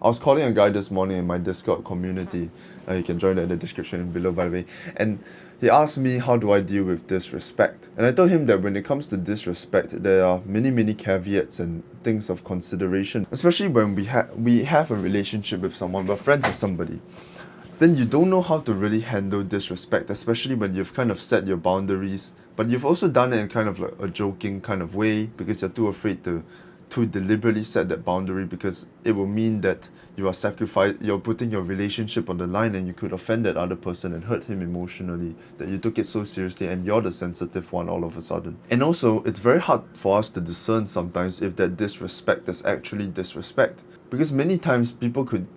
I was calling a guy this morning in my Discord community. You can join in the description below, by the way. And he asked me, how do I deal with disrespect? And I told him that when it comes to disrespect, there are many caveats and things of consideration, especially when we have a relationship with someone, we're friends with somebody. Then you don't know how to really handle disrespect, especially when you've kind of set your boundaries, but you've also done it in kind of like a joking kind of way because you're too afraid to deliberately set that boundary, because it will mean that you're putting your relationship on the line, and you could offend that other person and hurt him emotionally, that you took it so seriously and you're the sensitive one all of a sudden. And also, it's very hard for us to discern sometimes if that disrespect is actually disrespect, because many times people could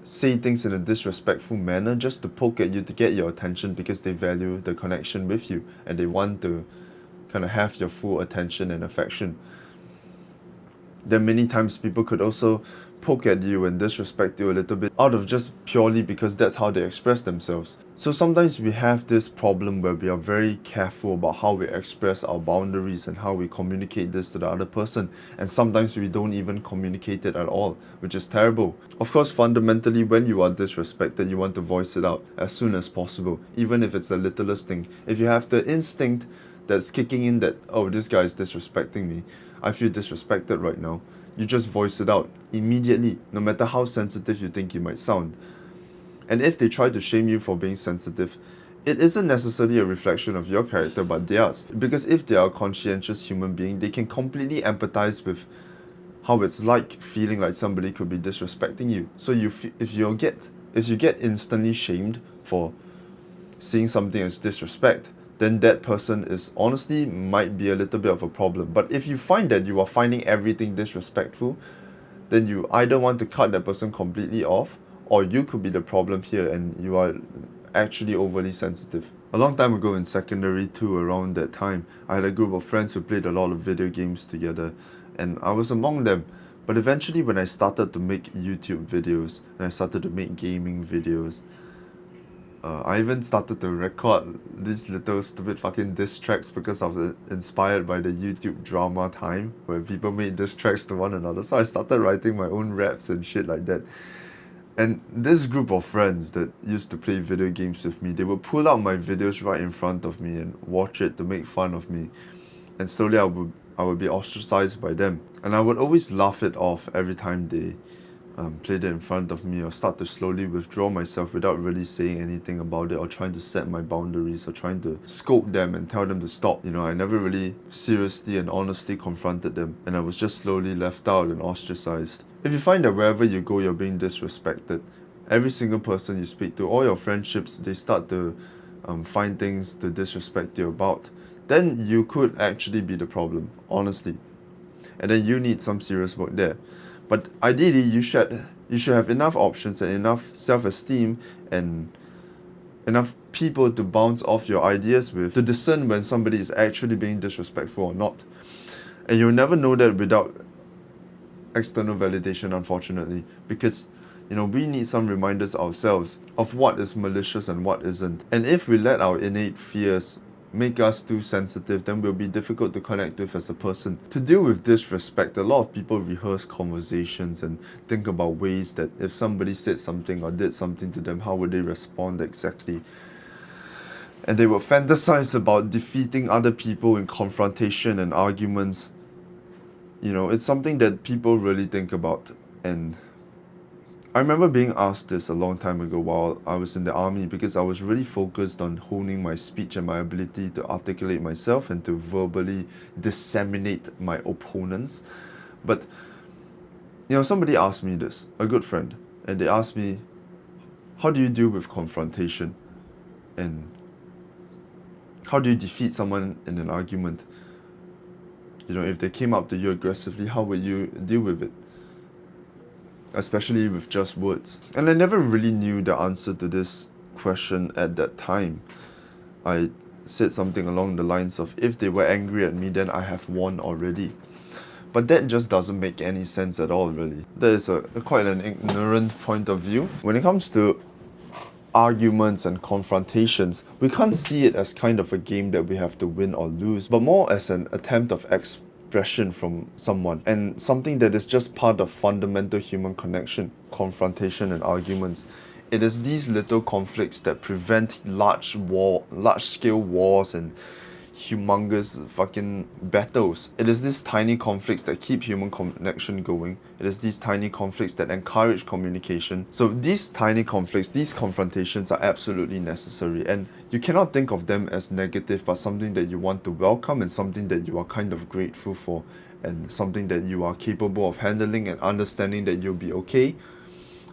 say things in a disrespectful manner just to poke at you, to get your attention, because they value the connection with you and they want to kind of have your full attention and affection. Then many times people could also poke at you and disrespect you a little bit out of just purely because that's how they express themselves. So sometimes we have this problem where we are very careful about how we express our boundaries and how we communicate this to the other person, and sometimes we don't even communicate it at all, which is terrible. Of course, fundamentally, when you are disrespected, you want to voice it out as soon as possible, even if it's the littlest thing. If you have the instinct that's kicking in that, oh, this guy is disrespecting me, I feel disrespected right now, you just voice it out immediately, no matter how sensitive you think you might sound. And if they try to shame you for being sensitive, it isn't necessarily a reflection of your character but theirs. Because if they are a conscientious human being, they can completely empathize with how it's like feeling like somebody could be disrespecting you. So if you get instantly shamed for seeing something as disrespect, then that person is honestly might be a little bit of a problem. But if you find that you are finding everything disrespectful, then you either want to cut that person completely off, or you could be the problem here and you are actually overly sensitive. A long time ago in secondary 2, around that time, I had a group of friends who played a lot of video games together, and I was among them. But eventually, when I started to make YouTube videos and I started to make gaming videos, I even started to record these little stupid fucking diss tracks because I was inspired by the YouTube drama time where people made diss tracks to one another. So I started writing my own raps and shit like that. And this group of friends that used to play video games with me, they would pull out my videos right in front of me and watch it to make fun of me. And slowly I would be ostracized by them. And I would always laugh it off every time they played it in front of me, or start to slowly withdraw myself without really saying anything about it, or trying to set my boundaries, or trying to scope them and tell them to stop. I never really seriously and honestly confronted them, and I was just slowly left out and ostracized. If you find that wherever you go you're being disrespected, every single person you speak to, all your friendships, they start to find things to disrespect you about, then you could actually be the problem, honestly. And then you need some serious work there. But ideally, you should have enough options and enough self-esteem and enough people to bounce off your ideas with, to discern when somebody is actually being disrespectful or not. And you'll never know that without external validation, unfortunately, because we need some reminders ourselves of what is malicious and what isn't. And if we let our innate fears make us too sensitive, then we'll be difficult to connect with as a person. To deal with disrespect, a lot of people rehearse conversations and think about ways that if somebody said something or did something to them, how would they respond exactly. And they will fantasize about defeating other people in confrontation and arguments. It's something that people really think about. And I remember being asked this a long time ago while I was in the army, because I was really focused on honing my speech and my ability to articulate myself and to verbally disseminate my opponents. But, somebody asked me this, a good friend, and they asked me, how do you deal with confrontation? And how do you defeat someone in an argument? If they came up to you aggressively, how would you deal with it? Especially with just words. And I never really knew the answer to this question at that time. I said something along the lines of, if they were angry at me, then I have won already. But that just doesn't make any sense at all, really. That is quite an ignorant point of view. When it comes to arguments and confrontations, we can't see it as kind of a game that we have to win or lose, but more as an attempt of aggression from someone, and something that is just part of fundamental human connection, confrontation and arguments. It is these little conflicts that prevent large-scale wars and humongous fucking battles. It is these tiny conflicts that keep human connection going. It is these tiny conflicts that encourage communication. So these tiny conflicts, these confrontations are absolutely necessary, and you cannot think of them as negative, but something that you want to welcome and something that you are kind of grateful for, and something that you are capable of handling and understanding that you'll be okay,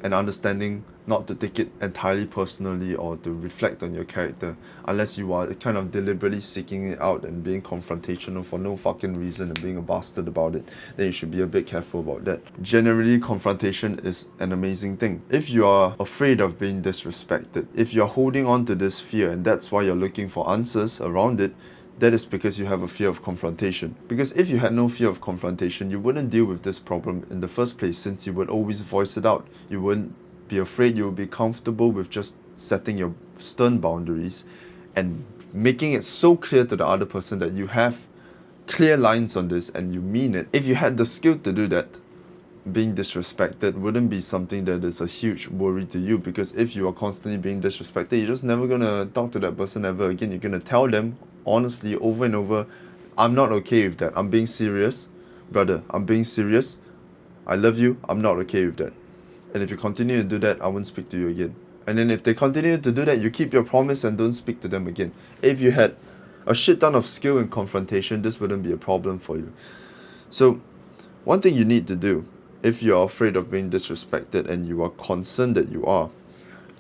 and understanding not to take it entirely personally or to reflect on your character, unless you are kind of deliberately seeking it out and being confrontational for no fucking reason and being a bastard about it. Then you should be a bit careful about that. Generally, confrontation is an amazing thing. If you are afraid of being disrespected, if you're holding on to this fear and that's why you're looking for answers around it, that is because you have a fear of confrontation. Because if you had no fear of confrontation, you wouldn't deal with this problem in the first place, since you would always voice it out. You wouldn't be afraid, you would be comfortable with just setting your stern boundaries and making it so clear to the other person that you have clear lines on this and you mean it. If you had the skill to do that, being disrespected wouldn't be something that is a huge worry to you, because if you are constantly being disrespected, you're just never gonna talk to that person ever again. You're gonna tell them honestly over and over, I'm not okay with that. I'm being serious, brother. I'm being serious. I love you. I'm not okay with that. And if you continue to do that, I won't speak to you again. And then if they continue to do that, you keep your promise and don't speak to them again. If you had a shit ton of skill in confrontation, this wouldn't be a problem for you. So one thing you need to do, if you're afraid of being disrespected and you are concerned that you are,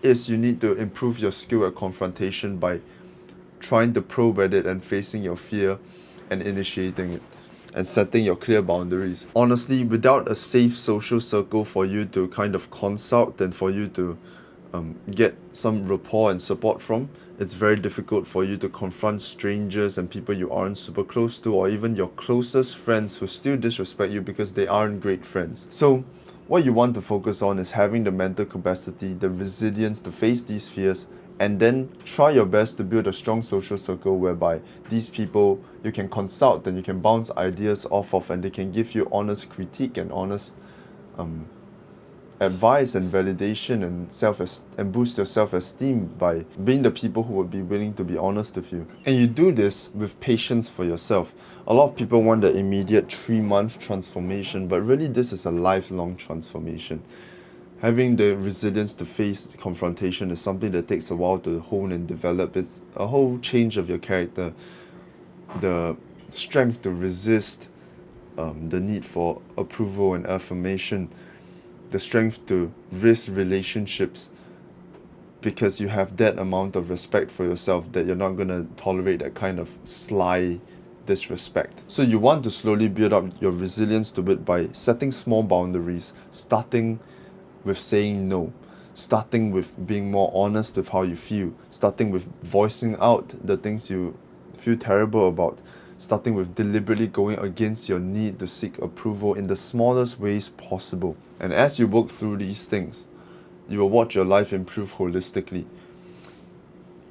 is you need to improve your skill at confrontation by trying to probe at it and facing your fear and initiating it and setting your clear boundaries. Honestly, without a safe social circle for you to kind of consult and for you to get some rapport and support from, it's very difficult for you to confront strangers and people you aren't super close to, or even your closest friends who still disrespect you because they aren't great friends. So what you want to focus on is having the mental capacity, the resilience to face these fears, and then try your best to build a strong social circle whereby these people you can consult and you can bounce ideas off of, and they can give you honest critique and honest advice and validation and boost your self-esteem by being the people who would be willing to be honest with you. And you do this with patience for yourself. A lot of people want the immediate 3-month transformation, but really this is a lifelong transformation. Having the resilience to face confrontation is something that takes a while to hone and develop. It's a whole change of your character. The strength to resist the need for approval and affirmation. The strength to risk relationships because you have that amount of respect for yourself that you're not going to tolerate that kind of sly disrespect. So you want to slowly build up your resilience to it by setting small boundaries, starting with saying no, starting with being more honest with how you feel, starting with voicing out the things you feel terrible about, starting with deliberately going against your need to seek approval in the smallest ways possible. And as you work through these things, you will watch your life improve holistically.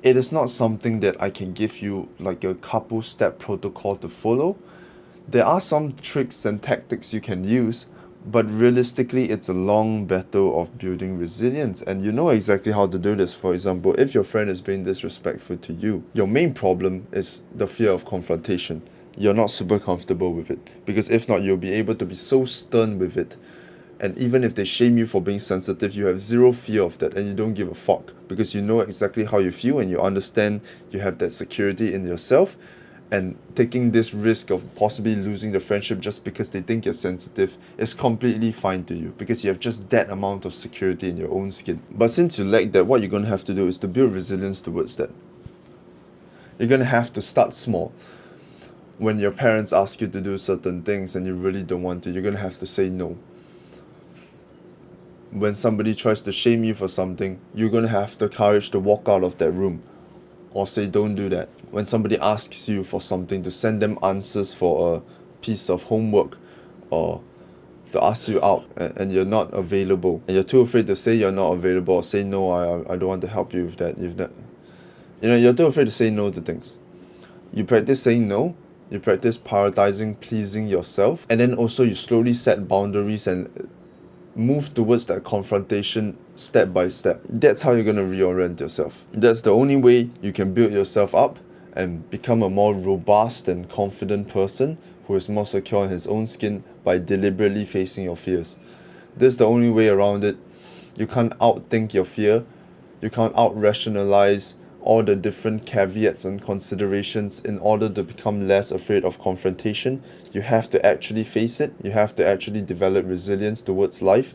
It is not something that I can give you like a couple step protocol to follow. There are some tricks and tactics you can use, but realistically, it's a long battle of building resilience, and you know exactly how to do this. For example, if your friend is being disrespectful to you, your main problem is the fear of confrontation. You're not super comfortable with it, because if not, you'll be able to be so stern with it. And even if they shame you for being sensitive, you have zero fear of that and you don't give a fuck, because you know exactly how you feel and you understand you have that security in yourself. And taking this risk of possibly losing the friendship just because they think you're sensitive is completely fine to you, because you have just that amount of security in your own skin. But since you lack that, what you're going to have to do is to build resilience towards that. You're going to have to start small. When your parents ask you to do certain things and you really don't want to, you're going to have to say no. When somebody tries to shame you for something, you're going to have the courage to walk out of that room or say don't do that. When somebody asks you for something, to send them answers for a piece of homework or to ask you out and you're not available and you're too afraid to say you're not available or say no, I don't want to help you with that. You're too afraid to say no to things. You practice saying no, You practice prioritizing pleasing yourself, and then also you slowly set boundaries and move towards that confrontation step by step. That's how you're going to reorient yourself. That's the only way you can build yourself up and become a more robust and confident person who is more secure in his own skin by deliberately facing your fears. That's the only way around it. You can't outthink your fear. You can't out-rationalize all the different caveats and considerations in order to become less afraid of confrontation. You have to actually face it. You have to actually develop resilience towards life.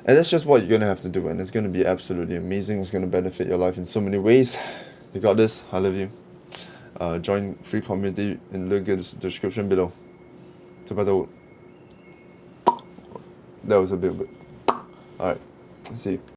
And that's just what you're going to have to do. And it's going to be absolutely amazing. It's going to benefit your life in so many ways. You got this. I love you. Join free community in the description below. That was a bit. Alright. See you.